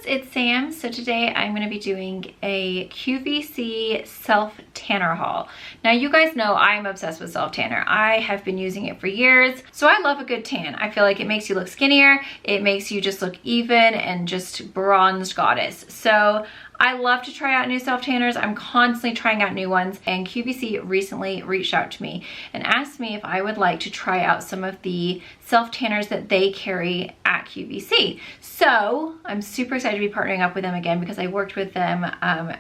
it's Sam. So today I'm going to be doing a QVC self tanner haul. Now you guys know I'm obsessed with self tanner. I have been using it for years. So I love a good tan. I feel like it makes you look skinnier. It makes you just look even and just bronzed goddess. So I love to try out new self tanners. I'm constantly trying out new ones, and QVC recently reached out to me and asked me if I would like to try out some of the self tanners that they carry at QVC. So I'm super excited to be partnering up with them again because I worked with them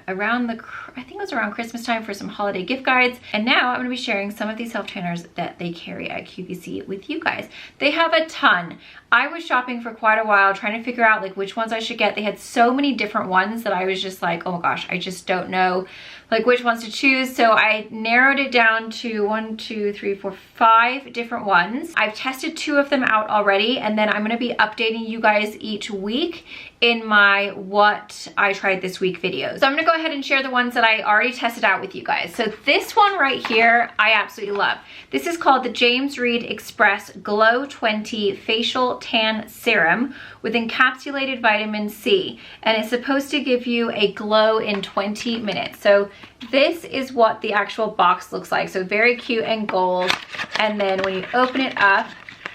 around I think it was around Christmas time for some holiday gift guides. And now I'm going to be sharing some of these self tanners that they carry at QVC with you guys. They have a ton. I was shopping for quite a while trying to figure out like which ones I should get. They had so many different ones that I was just like, oh my gosh, I just don't know like which ones to choose. So I narrowed it down to 5 different ones. I've tested 2 of them out already, and then I'm going to be updating you guys each week in my what I tried this week videos. So I'm gonna go ahead and share the ones that I already tested out with you guys. So this one right here, I absolutely love. This is called the James Read Express Glow 20 Facial Tan Serum with encapsulated vitamin C. And it's supposed to give you a glow in 20 minutes. So this is what the actual box looks like. So very cute and gold. And then when you open it up,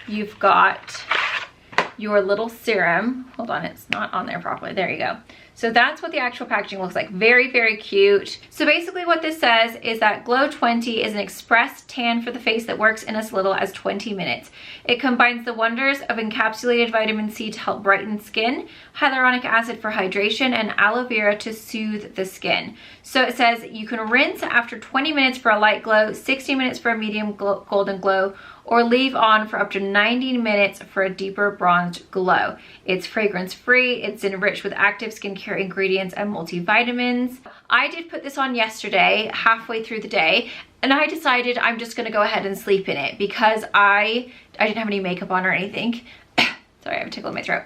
you've got your little serum. Hold on, it's not on there properly. There you go. So that's what the actual packaging looks like. Very, very cute. So basically what this says is that Glow 20 is an express tan for the face that works in as little as 20 minutes. It combines the wonders of encapsulated vitamin C to help brighten skin, hyaluronic acid for hydration, and aloe vera to soothe the skin. So it says you can rinse after 20 minutes for a light glow, 60 minutes for a medium golden glow, or leave on for up to 90 minutes for a deeper bronzed glow. It's fragrance free, it's enriched with active skincare ingredients and multivitamins. I did put this on yesterday, halfway through the day, and I decided I'm just gonna go ahead and sleep in it because I didn't have any makeup on or anything. Sorry, I have a tickle in my throat.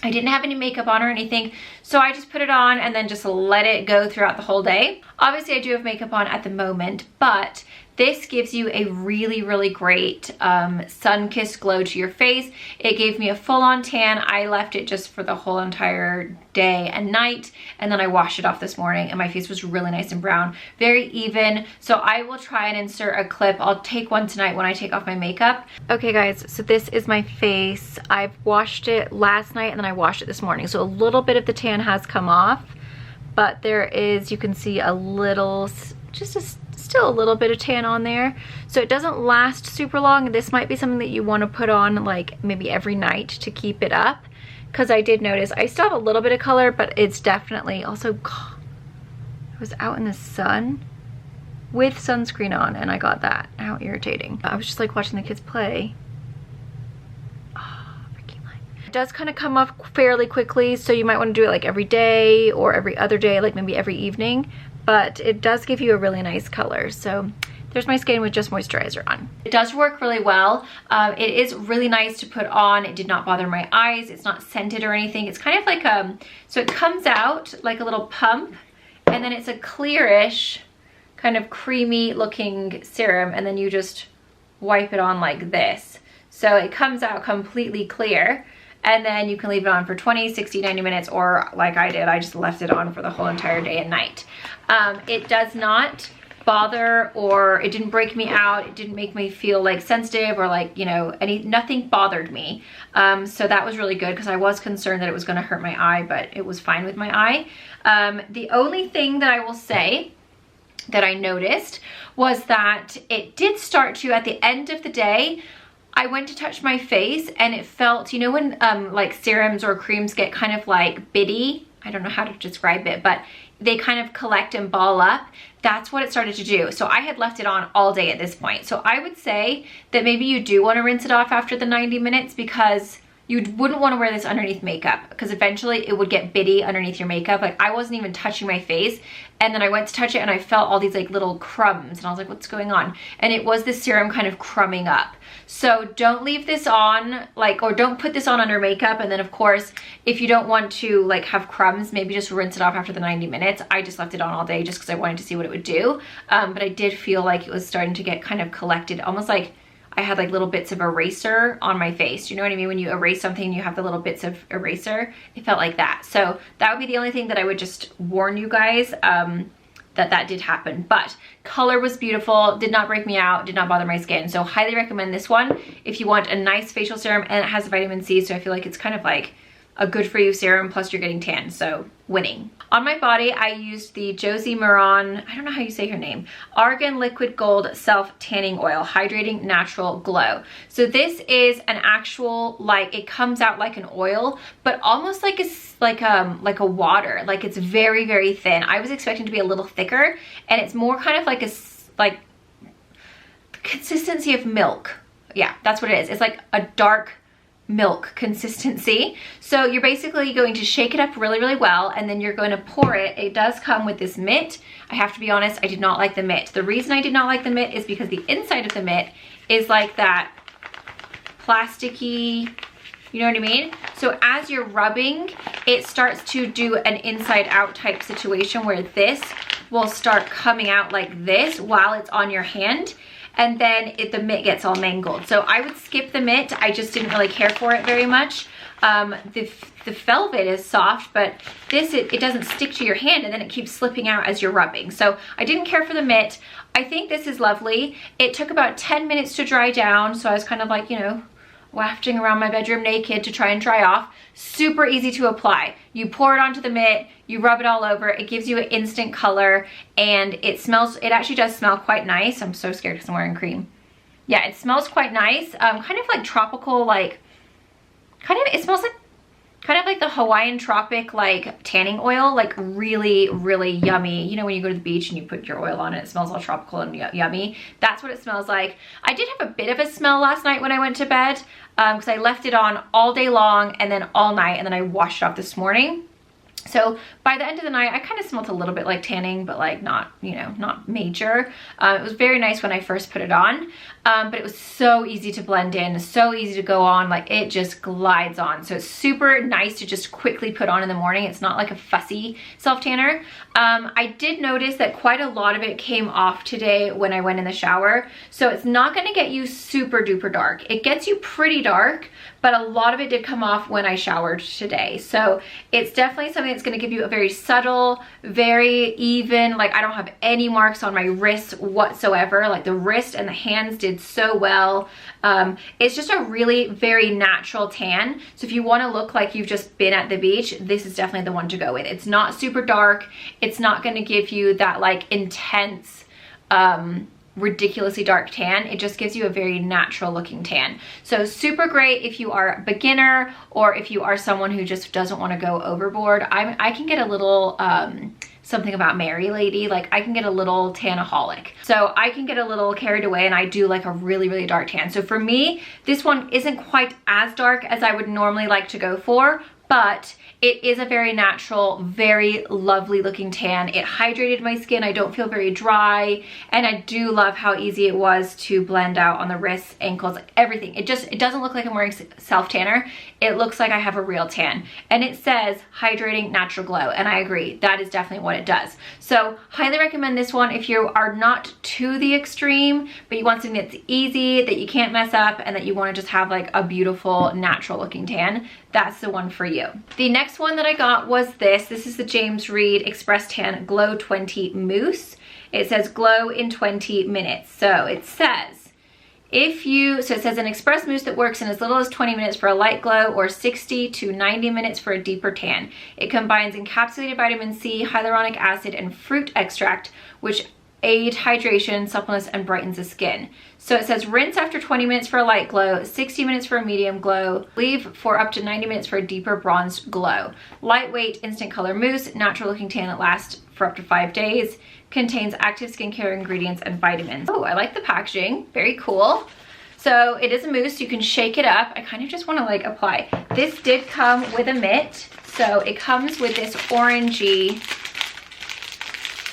I didn't have any makeup on or anything, so I just put it on and then just let it go throughout the whole day. Obviously, I do have makeup on at the moment, but this gives you a really, really great sun-kissed glow to your face. It gave me a full-on tan. I left it just for the whole entire day and night, and then I washed it off this morning, and my face was really nice and brown, very even. So I will try and insert a clip. I'll take one tonight when I take off my makeup. Okay, guys, so this is my face. I've washed it last night, and then I washed it this morning. So a little bit of the tan has come off, but there is, you can see a little, still a little bit of tan on there. So it doesn't last super long. This might be something that you want to put on like maybe every night to keep it up, because I did notice I still have a little bit of color, but it's definitely also, I was out in the sun with sunscreen on and I got that. How irritating. I was just like watching the kids play. It does kind of come off fairly quickly, so you might want to do it like every day or every other day, like maybe every evening, but it does give you a really nice color. So there's my skin with just moisturizer on. It does work really well. It is really nice to put on. It did not bother my eyes. It's not scented or anything. It's kind of like so it comes out like a little pump, and then it's a clearish kind of creamy looking serum, and then you just wipe it on like this. So it comes out completely clear, and then you can leave it on for 20, 60, 90 minutes, or like I did, I just left it on for the whole entire day and night. It does not bother, or it didn't break me out. It didn't make me feel like sensitive or like, you know, nothing bothered me. So that was really good, because I was concerned that it was gonna hurt my eye, but it was fine with my eye. The only thing that I will say that I noticed was that it did start to, at the end of the day, I went to touch my face and it felt, you know when like serums or creams get kind of like bitty? I don't know how to describe it, but they kind of collect and ball up. That's what it started to do. So I had left it on all day at this point. So I would say that maybe you do want to rinse it off after the 90 minutes, because you wouldn't want to wear this underneath makeup, because eventually it would get bitty underneath your makeup. Like I wasn't even touching my face, and then I went to touch it and I felt all these like little crumbs, and I was like, what's going on? And it was the serum kind of crumbing up. So don't leave this on, like, or don't put this on under makeup. And then of course, if you don't want to like have crumbs, maybe just rinse it off after the 90 minutes. I just left it on all day just because I wanted to see what it would do. But I did feel like it was starting to get kind of collected, almost like, I had like little bits of eraser on my face. You know what I mean? When you erase something, you have the little bits of eraser. It felt like that. So that would be the only thing that I would just warn you guys that did happen. But color was beautiful, did not break me out, did not bother my skin. So highly recommend this one if you want a nice facial serum, and it has vitamin C, so I feel like it's kind of like a good for you serum, plus you're getting tan, so winning. On my body, I used the Josie Maran, I don't know how you say her name, Argan Liquid Gold Self Tanning Oil, Hydrating Natural Glow. So this is an actual, like, it comes out like an oil, but almost like a water. Like, it's very, very thin. I was expecting to be a little thicker, and it's more kind of like like consistency of milk. Yeah, that's what it is. It's like a dark milk consistency. So you're basically going to shake it up really, really well, and then you're going to pour it. It does come with this mitt. I have to be honest, I did not like the mitt. The reason I did not like the mitt is because the inside of the mitt is like that plasticky, you know what I mean? So as you're rubbing, it starts to do an inside out type situation where this will start coming out like this while it's on your hand, and then the mitt gets all mangled. So I would skip the mitt. I just didn't really care for it very much. The velvet is soft, but this, it doesn't stick to your hand, and then it keeps slipping out as you're rubbing. So I didn't care for the mitt. I think this is lovely. It took about 10 minutes to dry down, so I was kind of like, you know, wafting around my bedroom naked to try and dry off. Super easy to apply. You pour it onto the mitt, you rub it all over, it gives you an instant color, and it smells, it actually does smell quite nice. I'm so scared because I'm wearing cream. Yeah, it smells quite nice. Kind of like tropical, like, it smells like kind of like the Hawaiian tropic, like tanning oil, like really, really yummy. You know, when you go to the beach and you put your oil on it, it smells all tropical and yummy. That's what it smells like. I did have a bit of a smell last night when I went to bed, because I left it on all day long and then all night, and then I washed it off this morning. So by the end of the night, I kind of smelled a little bit like tanning, but like not, you know, not major. It was very nice when I first put it on, but it was so easy to blend in, so easy to go on, like it just glides on. So it's super nice to just quickly put on in the morning. It's not like a fussy self-tanner. I did notice that quite a lot of it came off today when I went in the shower. So it's not gonna get you super duper dark. It gets you pretty dark, but a lot of it did come off when I showered today. So it's definitely something that's gonna give you a very subtle, very even, like I don't have any marks on my wrists whatsoever. Like the wrist and the hands did so well. It's just a really very natural tan. So if you wanna look like you've just been at the beach, this is definitely the one to go with. It's not super dark. It's not gonna give you that like intense, ridiculously dark tan. It just gives you a very natural looking tan. So super great if you are a beginner, or if you are someone who just doesn't want to go overboard. I can get a little something about Mary lady, like I can get a little tanaholic. So I can get a little carried away, and I do like a really, really dark tan. So for me, this one isn't quite as dark as I would normally like to go for, but it is a very natural, very lovely looking tan. It hydrated my skin. I don't feel very dry, and I do love how easy it was to blend out on the wrists, ankles, everything. It doesn't look like I'm wearing self tanner. It looks like I have a real tan, and it says hydrating natural glow, and I agree, that is definitely what it does. So highly recommend this one if you are not to the extreme, but you want something that's easy, that you can't mess up, and that you want to just have like a beautiful natural looking tan. That's the one for you. The next one that I got was this. This is the James Read Express Tan Glow 20 Mousse. It says glow in 20 minutes. So it says, it says an express mousse that works in as little as 20 minutes for a light glow, or 60 to 90 minutes for a deeper tan. It combines encapsulated vitamin C, hyaluronic acid, and fruit extract, which aid hydration, supplements, and brightens the skin. So it says rinse after 20 minutes for a light glow, 60 minutes for a medium glow, leave for up to 90 minutes for a deeper bronzed glow. Lightweight, instant color mousse, natural looking tan that lasts for up to 5 days. Contains active skincare ingredients and vitamins. Oh, I like the packaging, very cool. So it is a mousse, you can shake it up. I kind of just want to like apply. This did come with a mitt. So it comes with this orangey,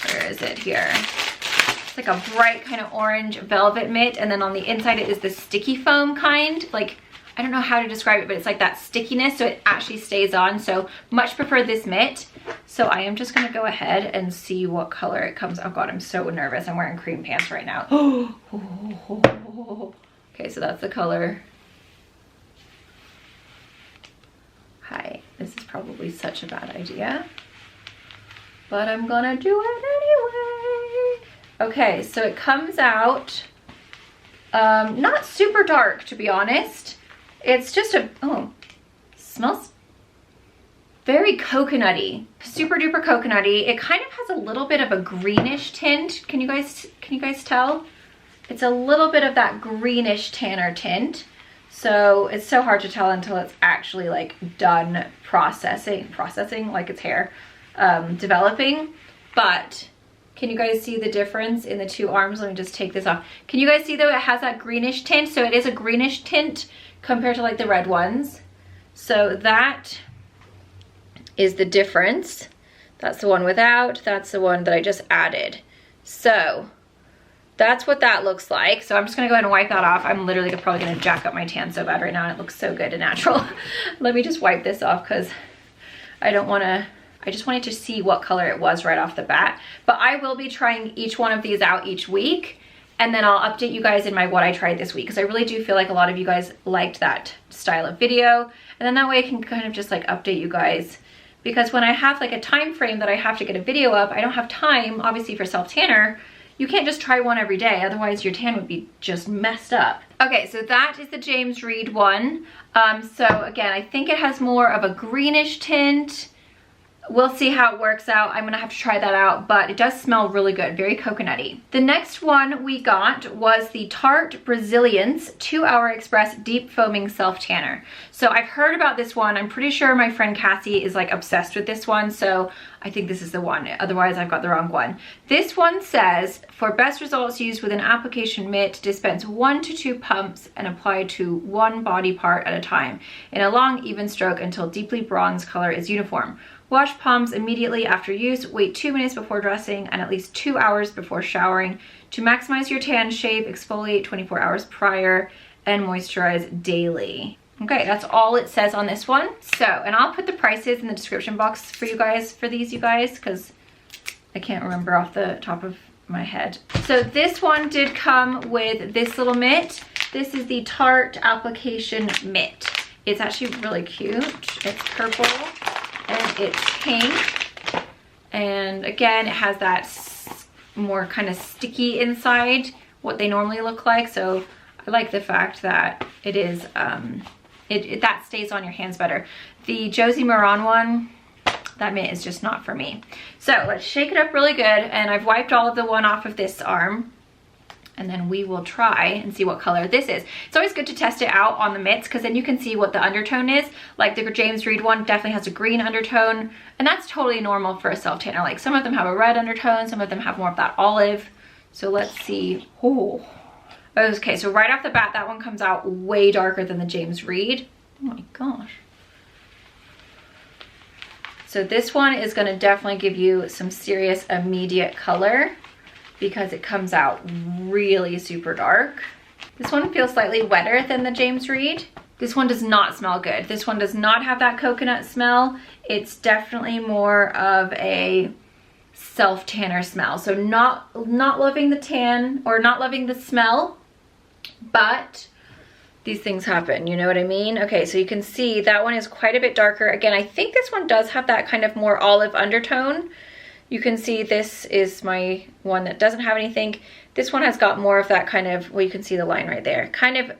where is it here? It's like a bright kind of orange velvet mitt, and then on the inside it is the sticky foam kind. Like, I don't know how to describe it, but it's like that stickiness, so it actually stays on. So much prefer this mitt. So I am just gonna go ahead and see what color it comes. Oh God, I'm so nervous. I'm wearing cream pants right now. Okay, Okay, so that's the color. Hi, this is probably such a bad idea, but I'm gonna do it anyway. Okay, so it comes out not super dark, to be honest. It's just a, oh, smells very coconutty, super duper coconutty. It kind of has a little bit of a greenish tint. Can you guys tell? It's a little bit of that greenish tanner tint. So it's so hard to tell until it's actually like done processing like its hair, developing. But can you guys see the difference in the two arms? Let me just take this off. Can you guys see though it has that greenish tint? So it is a greenish tint compared to like the red ones. So that is the difference. That's the one without, that's the one that I just added. So that's what that looks like. So I'm just gonna go ahead and wipe that off. I'm literally probably gonna jack up my tan so bad right now and it looks so good and natural. Let me just wipe this off because I just wanted to see what color it was right off the bat. But I will be trying each one of these out each week, and then I'll update you guys in my what I tried this week, because I really do feel like a lot of you guys liked that style of video. And then that way I can kind of just like update you guys, because when I have like a time frame that I have to get a video up, I don't have time, obviously, for self-tanner. You can't just try one every day, otherwise your tan would be just messed up. Okay, so that is the James Read one. So again, I think it has more of a greenish tint. We'll see how it works out. I'm gonna have to try that out, but it does smell really good, very coconutty. The next one we got was the Tarte Brazilians 2-Hour Express Deep Foaming Self Tanner. So I've heard about this one. I'm pretty sure my friend Cassie is like obsessed with this one, so I think this is the one. Otherwise, I've got the wrong one. This one says, for best results, use with an application mitt, dispense 1 to 2 pumps and apply to one body part at a time in a long, even stroke until deeply bronze color is uniform. Wash palms immediately after use, wait 2 minutes before dressing, and at least 2 hours before showering. To maximize your tan, shave, exfoliate 24 hours prior, and moisturize daily. Okay, that's all it says on this one. So, and I'll put the prices in the description box for you guys, for these, you guys, because I can't remember off the top of my head. So this one did come with this little mitt. This is the Tarte application mitt. It's actually really cute. It's purple and it's pink. And again, it has that more kind of sticky inside, what they normally look like. So I like the fact that it is, that stays on your hands better. The Josie Maran one, that mitt is just not for me. So let's shake it up really good. And I've wiped all of the one off of this arm. And then we will try and see what color this is. It's always good to test it out on the mitts, because then you can see what the undertone is. Like the James Read one definitely has a green undertone, and that's totally normal for a self-tanner. Like some of them have a red undertone, some of them have more of that olive. So let's see. Oh, okay, so right off the bat, that one comes out way darker than the James Read. Oh my gosh. So this one is gonna definitely give you some serious immediate color, because it comes out really super dark. This one feels slightly wetter than the James Read. This one does not smell good. This one does not have that coconut smell. It's definitely more of a self-tanner smell. So not loving the tan, or not loving the smell, but these things happen, you know what I mean? Okay, so you can see that one is quite a bit darker. Again, I think this one does have that kind of more olive undertone. You can see this is my one that doesn't have anything. This one has got more of that kind of, well, you can see the line right there, kind of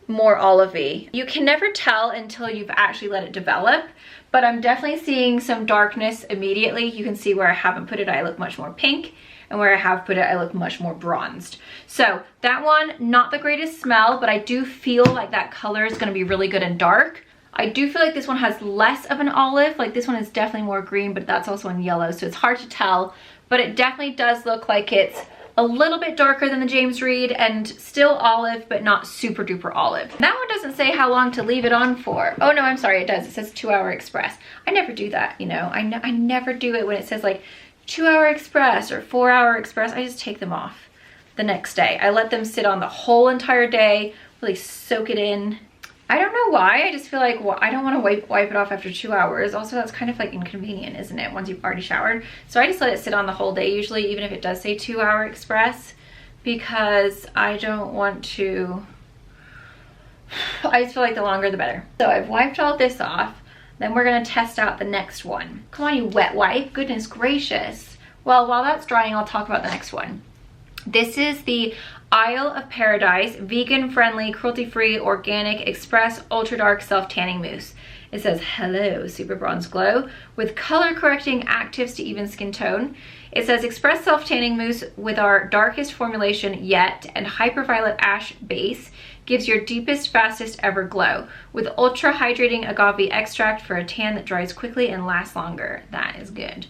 more olivey. You can never tell until you've actually let it develop, but I'm definitely seeing some darkness immediately. You can see where I haven't put it, I look much more pink, and where I have put it, I look much more bronzed. So that one, not the greatest smell, but I do feel like that color is gonna be really good and dark. I do feel like this one has less of an olive. Like this one is definitely more green, but that's also in yellow, so it's hard to tell. But it definitely does look like it's a little bit darker than the James Read, and still olive, but not super duper olive. That one doesn't say how long to leave it on for. Oh no, I'm sorry, it does. It says 2-Hour Express. I never do that, you know. I never do it when it says like 2-Hour Express or 4-Hour Express. I just take them off the next day. I let them sit on the whole entire day, really soak it in. I don't know why, I just feel like, well, I don't want to wipe it off after 2 hours. Also, that's kind of like inconvenient, isn't it, once you've already showered? So I just let it sit on the whole day, usually, even if it does say 2-Hour Express, because I don't want to I just feel like the longer the better. So I've wiped all this off. Then we're gonna test out the next one. Come on, you wet wipe. Goodness gracious. Well, while that's drying, I'll talk about the next one. This is the Isle of Paradise vegan-friendly, cruelty-free, organic, express, ultra-dark self-tanning mousse. It says, hello, super bronze glow, with color-correcting actives to even skin tone. It says, express self-tanning mousse with our darkest formulation yet and hyperviolet ash base gives your deepest, fastest ever glow with ultra hydrating agave extract for a tan that dries quickly and lasts longer. That is good.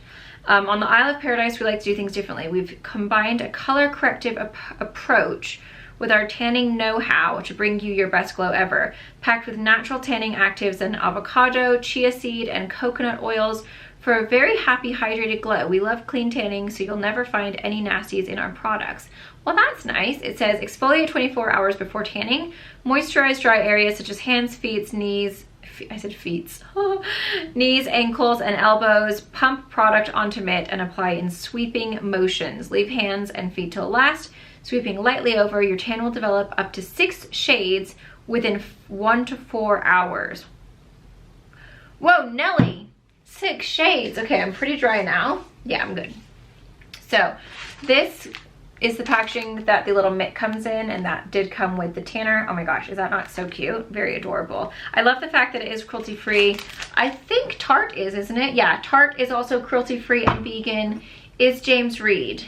On the Isle of Paradise, we like to do things differently. We've combined a color corrective approach with our tanning know-how to bring you your best glow ever, packed with natural tanning actives and avocado, chia seed, and coconut oils for a very happy hydrated glow. We love clean tanning, so you'll never find any nasties in our products. Well, that's nice. It says exfoliate 24 hours before tanning, moisturize dry areas such as hands, feet, knees, knees, ankles, and elbows. Pump product onto mitt and apply in sweeping motions. Leave hands and feet till last. Sweeping lightly over, your tan will develop up to 6 shades within 1 to 4 hours. Whoa, Nelly, 6 shades. Okay, I'm pretty dry now. Yeah, I'm good. So this is the packaging that the little mitt comes in, and that did come with the tanner. Oh my gosh, is that not so cute? Very adorable. I love the fact that it is cruelty free. I think Tarte is, isn't it? Yeah, Tarte is also cruelty free and vegan. Is James Reed.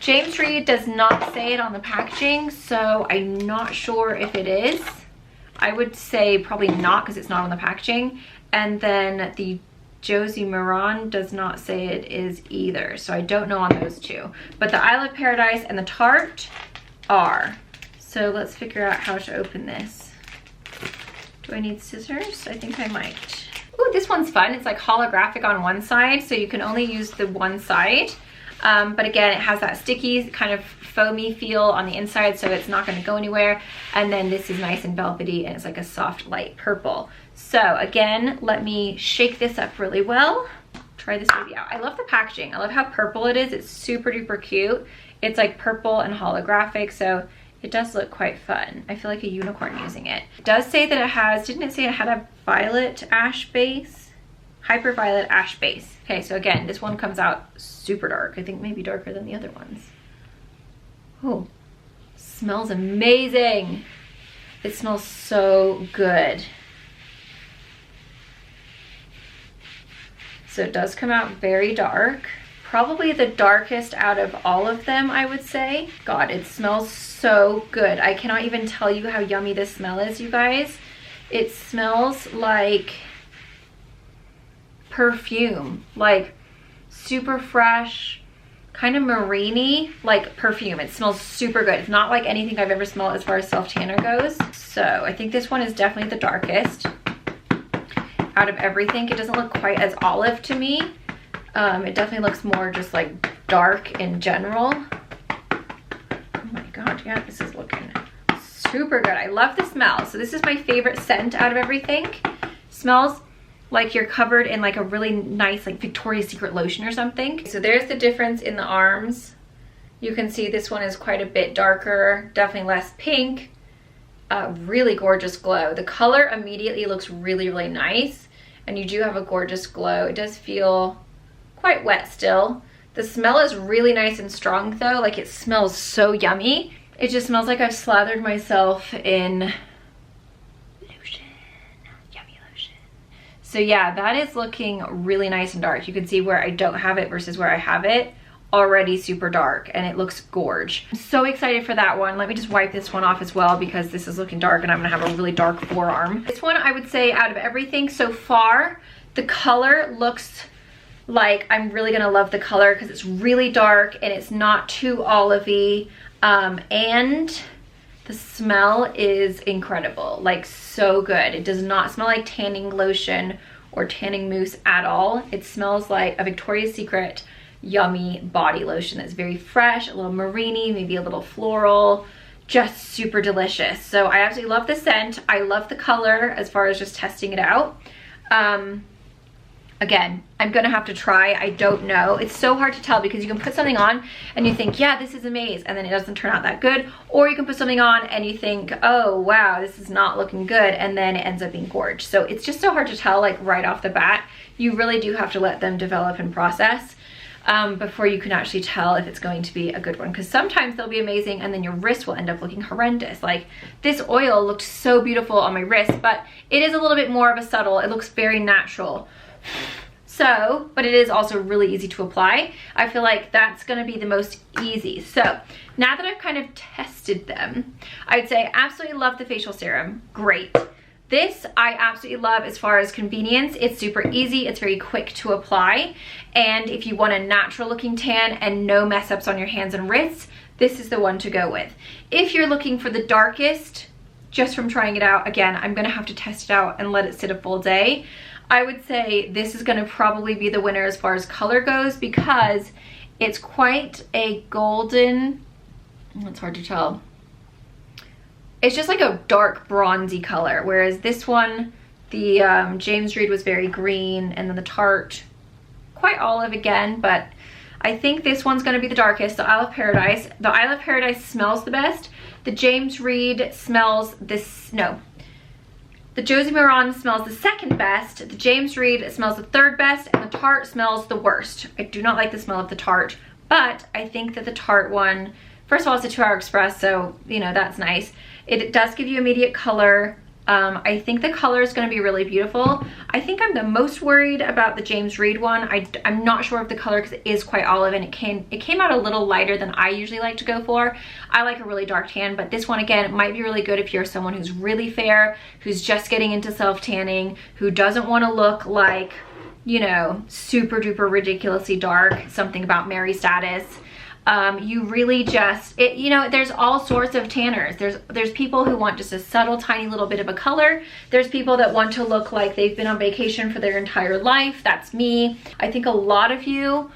James Reed does not say it on the packaging, so I'm not sure if it is. I would say probably not because it's not on the packaging. And then the Josie Moran does not say it is either, so I don't know on those two. But the Isle of Paradise and the Tarte are. So let's figure out how to open this. Do I need scissors? I think I might. Ooh, this one's fun. It's like holographic on one side, so you can only use the one side. But again, it has that sticky kind of foamy feel on the inside, so it's not going to go anywhere. And then this is nice and velvety, and it's like a soft light purple. So again, let me shake this up really well. Try this baby out. I love the packaging. I love how purple it is. It's super duper cute. It's like purple and holographic, so it does look quite fun. I feel like a unicorn using it. It does say that it has, didn't it say it had a violet ash base? Hyperviolet ash base. Okay, so again, this one comes out super dark. I think maybe darker than the other ones. Oh, smells amazing. It smells so good. So it does come out very dark. Probably the darkest out of all of them, I would say. God, it smells so good. I cannot even tell you how yummy this smell is, you guys. It smells like perfume, like super fresh, kind of marine-y, like perfume. It smells super good. It's not like anything I've ever smelled as far as self-tanner goes. So I think this one is definitely the darkest out of everything. It doesn't look quite as olive to me. It definitely looks more just like dark in general. Oh my God, yeah, this is looking super good. I love the smell. So this is my favorite scent out of everything. Smells like you're covered in like a really nice like Victoria's Secret lotion or something. So there's the difference in the arms. You can see this one is quite a bit darker, definitely less pink. Really gorgeous glow. The color immediately looks really, really nice, and you do have a gorgeous glow. It does feel quite wet still. The smell is really nice and strong though. Like it smells so yummy. It just smells like I've slathered myself in So yeah, that is looking really nice and dark. You can see where I don't have it versus where I have it. Already super dark, and it looks gorge. I'm so excited for that one. Let me just wipe this one off as well because this is looking dark and I'm gonna have a really dark forearm. This one, I would say out of everything so far, the color looks like I'm really gonna love the color because it's really dark and it's not too olivey. And the smell is incredible, like so good. It does not smell like tanning lotion or tanning mousse at all. It smells like a Victoria's Secret yummy body lotion that's very fresh, a little marine-y, maybe a little floral, just super delicious. So I absolutely love the scent. I love the color as far as just testing it out. Again, I'm gonna have to try. I don't know. It's so hard to tell because you can put something on and you think, yeah, this is amazing, and then it doesn't turn out that good. Or you can put something on and you think, oh wow, this is not looking good, and then it ends up being gorgeous. So it's just so hard to tell, like right off the bat. You really do have to let them develop and process before you can actually tell if it's going to be a good one, because sometimes they'll be amazing and then your wrist will end up looking horrendous. Like this oil looked so beautiful on my wrist, but it is a little bit more of a subtle, it looks very natural. So, but it is also really easy to apply. I feel like that's gonna be the most easy. So now that I've kind of tested them, I'd say absolutely love the facial serum, great. This I absolutely love as far as convenience. It's super easy, it's very quick to apply. And if you want a natural looking tan and no mess ups on your hands and wrists, this is the one to go with. If you're looking for the darkest, just from trying it out, again, I'm gonna have to test it out and let it sit a full day. I would say this is gonna probably be the winner as far as color goes, because it's quite a golden, it's hard to tell. It's just like a dark bronzy color, whereas this one, the James Read was very green, and then the Tarte, quite olive again, but I think this one's gonna be the darkest, the Isle of Paradise. The Isle of Paradise smells the best. The James Read smells this, no. The Josie Maran smells the second best, the James Read smells the third best, and the Tarte smells the worst. I do not like the smell of the Tarte, but I think that the Tarte one, first of all, it's a 2-hour express, so, you know, that's nice. It does give you immediate color. I think the color is going to be really beautiful. I think I'm the most worried about the James Read one. I'm not sure of the color because it is quite olive, and it came out a little lighter than I usually like to go for. I like a really dark tan, but this one, again, might be really good if you're someone who's really fair, who's just getting into self-tanning, who doesn't want to look like, you know, super duper ridiculously dark, something about Mary status. You really just, you know, there's all sorts of tanners. There's people who want just a subtle tiny little bit of a color. There's people that want to look like they've been on vacation for their entire life. That's me. I think a lot of you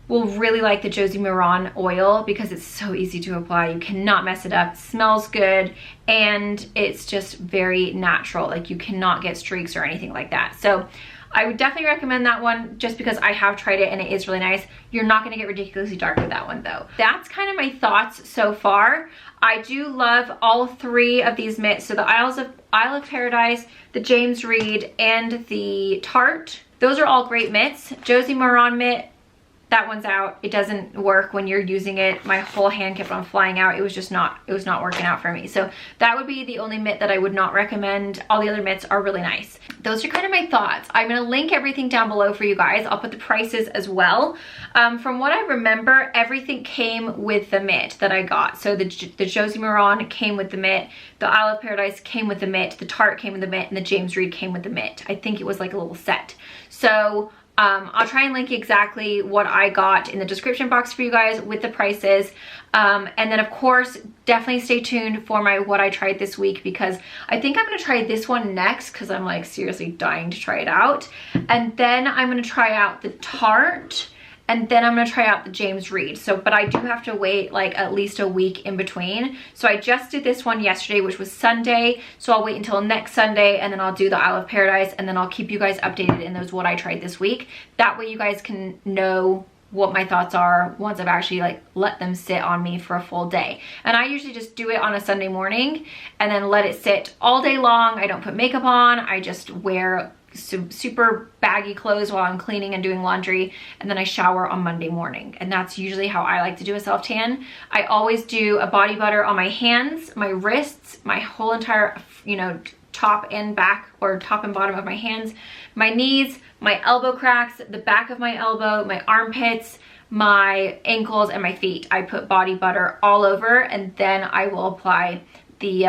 will really like the Josie Maran oil because it's so easy to apply. You cannot mess it up. It smells good, and it's just very natural. Like you cannot get streaks or anything like that. So I would definitely recommend that one just because I have tried it and it is really nice. You're not gonna get ridiculously dark with that one though. That's kind of my thoughts so far. I do love all 3 of these mitts. So the Isle of Paradise, the James Read, and the Tarte. Those are all great mitts. Josie Maran mitt, that one's out. It doesn't work when you're using it. My whole hand kept on flying out. It was not working out for me. So that would be the only mitt that I would not recommend. All the other mitts are really nice. Those are kind of my thoughts. I'm gonna link everything down below for you guys. I'll put the prices as well. From what I remember, everything came with the mitt that I got. So the Josie Maran came with the mitt, the Isle of Paradise came with the mitt, the Tarte came with the mitt, and the James Read came with the mitt. I think it was like a little set. So I'll try and link exactly what I got in the description box for you guys with the prices. And then of course, definitely stay tuned for my what I tried this week, because I think I'm gonna try this one next because I'm like seriously dying to try it out. And then I'm gonna try out the Tarte, and then I'm gonna try out the James Read. So, but I do have to wait like at least a week in between. So I just did this one yesterday, which was Sunday. So I'll wait until next Sunday, and then I'll do the Isle of Paradise, and then I'll keep you guys updated in those what I tried this week. That way you guys can know what my thoughts are once I've actually like let them sit on me for a full day. And I usually just do it on a Sunday morning and then let it sit all day long. I don't put makeup on. I just wear super baggy clothes while I'm cleaning and doing laundry, and then I shower on Monday morning. And that's usually how I like to do a self tan. I always do a body butter on my hands, my wrists, my whole entire, you know, top and back, or top and bottom of my hands, my knees, my elbow cracks, the back of my elbow, my armpits, my ankles, and my feet. I put body butter all over, and then I will apply the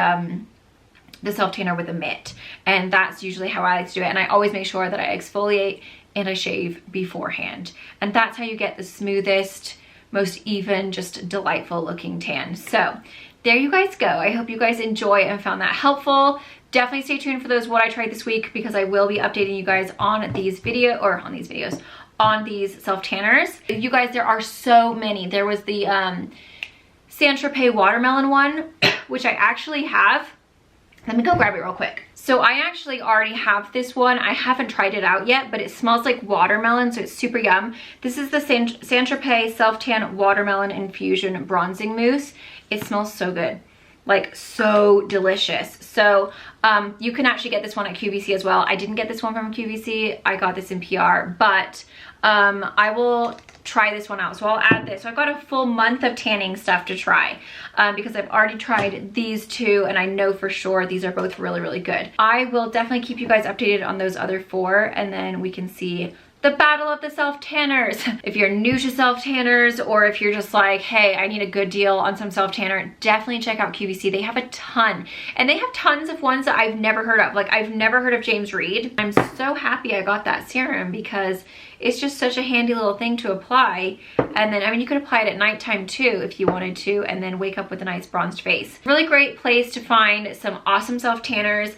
self tanner with a mitt. And that's usually how I like to do it. And I always make sure that I exfoliate and I shave beforehand. And that's how you get the smoothest, most even, just delightful looking tan. So there you guys go. I hope you guys enjoy and found that helpful. Definitely stay tuned for those what I tried this week, because I will be updating you guys on these on these self tanners. You guys, there are so many. There was the Sandra Pay Watermelon one, which I actually have. Let me go grab it real quick. So I actually already have this one. I haven't tried it out yet, but it smells like watermelon, so it's super yum. This is the Santropay Self Tan Watermelon Infusion Bronzing Mousse. It smells so good, like so delicious. So you can actually get this one at QVC as well. I didn't get this one from QVC. I got this in PR, but I will try this one out. So I'll add this. So I've got a full month of tanning stuff to try because I've already tried these two and I know for sure these are both really, really good. I will definitely keep you guys updated on those other 4 and then we can see the battle of the self-tanners. If you're new to self-tanners or if you're just like, hey, I need a good deal on some self-tanner, definitely check out QVC. They have a ton and they have tons of ones that I've never heard of. Like I've never heard of James Reed. I'm so happy I got that serum because it's just such a handy little thing to apply. And then, I mean, you could apply it at nighttime too if you wanted to, and then wake up with a nice bronzed face. Really great place to find some awesome self-tanners.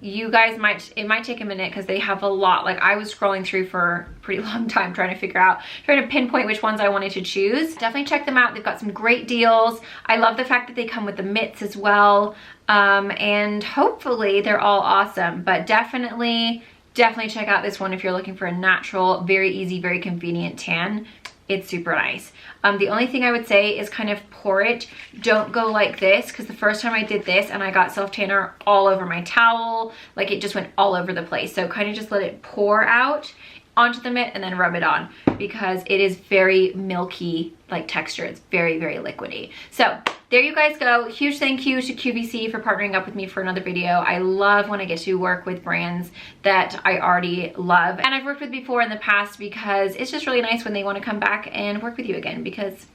You guys it might take a minute because they have a lot. Like I was scrolling through for a pretty long time trying to pinpoint which ones I wanted to choose. Definitely check them out. They've got some great deals. I love the fact that they come with the mitts as well. And hopefully they're all awesome, but definitely check out this one if you're looking for a natural, very easy, very convenient tan. It's super nice. The only thing I would say is kind of pour it. Don't go like this, because the first time I did this and I got self-tanner all over my towel, like it just went all over the place. So kind of just let it pour out onto the mitt and then rub it on, because it is very milky like texture. It's very, very liquidy. So there you guys go. Huge thank you to QVC for partnering up with me for another video. I love when I get to work with brands that I already love and I've worked with before in the past, because it's just really nice when they want to come back and work with you again, because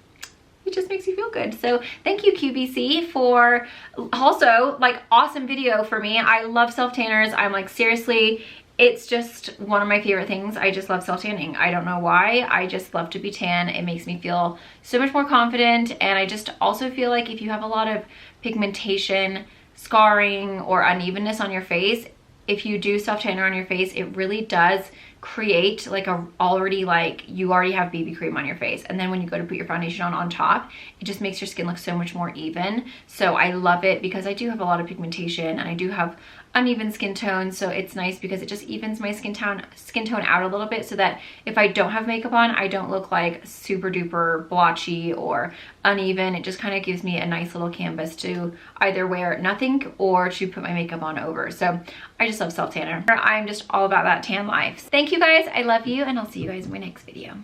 it just makes you feel good. So thank you QVC for also like awesome video for me. I love self-tanners. I'm like, seriously, it's just one of my favorite things. I just love self-tanning. I don't know why. I just love to be tan. It makes me feel so much more confident. And I just also feel like if you have a lot of pigmentation, scarring, or unevenness on your face, if you do self-tanner on your face, it really does create like you already have BB cream on your face, and then when you go to put your foundation on top, it just makes your skin look so much more even. So I love it because I do have a lot of pigmentation and I do have uneven skin tone, so it's nice because it just evens my skin tone out a little bit, so that if I don't have makeup on, I don't look like super duper blotchy or uneven. It just kind of gives me a nice little canvas to either wear nothing or to put my makeup on over. So I just love self-tanner. I'm just all about that tan life. Thank you guys. I love you, and I'll see you guys in my next video.